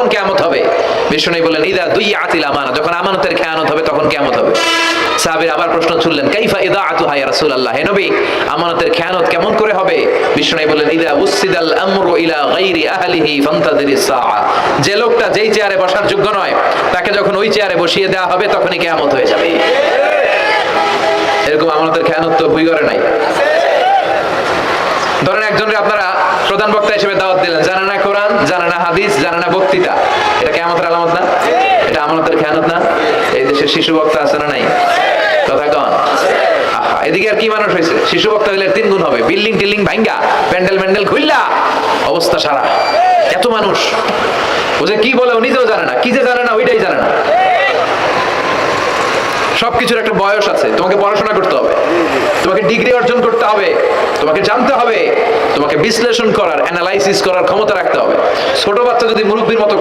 কখন কিয়ামত হবে? বিষ্ণু বললেন ইদা দুইয়াতিল আমানা, যখন আমানতের খেয়ানত হবে তখন কিয়ামত হবে। সাহাবীর আবার প্রশ্ন তুললেন কাইফা ইদাআতুহা ইয়া রাসূলুল্লাহ, হে নবী আমানতের খেয়ানত কেমন করে হবে? বিষ্ণু বললেন ইদা উসিদাল আমরু ইলা গায়রি আহলিহি ফান্তাযিরিস সাআ, যে লোকটা যেই চেয়ারে বসার যোগ্য নয় তাকে যখন ওই চেয়ারে বসিয়ে দেওয়া হবে তখনই কিয়ামত হয়ে যাবে। এরকম আমানতের খেয়ানত তো ভুই করে নাই। ধরেন একজনকে আপনারা প্রধান বক্তা হিসেবে দাওয়াত দিলেন, জানে না কোরআন, জানে না হাদিস, জানে না বক্তৃতা, এটা কিয়ামতের আলামত না? এটা আমানতের খেয়ানত না? এই দেশে শিশু বক্তা আছে না নাই? কথা কন। এদিকে আর কি মানুষ হয়েছে, শিশু বক্তা হইলে 3 গুণ হবে, বিল্ডিং টিল্ডিং ভাঙ্গা, প্যান্ডেল খুললা অবস্থা সারা, এত মানুষ। ও যে কি বলে ও নিজেও জানে না, কি যে জানে না ওইটাই জানে না। সবকিছুর একটা বয়স আছে, তোমাকে পড়াশোনা করতে হবে, তোমাকে ডিগ্রি অর্জন করতে হবে, তোমাকে জানতে হবে, তোমাকে বিশ্লেষণ করার, অ্যানালাইসিস করার ক্ষমতা রাখতে হবে। ছোট বাচ্চা যদি মুরব্বির মতো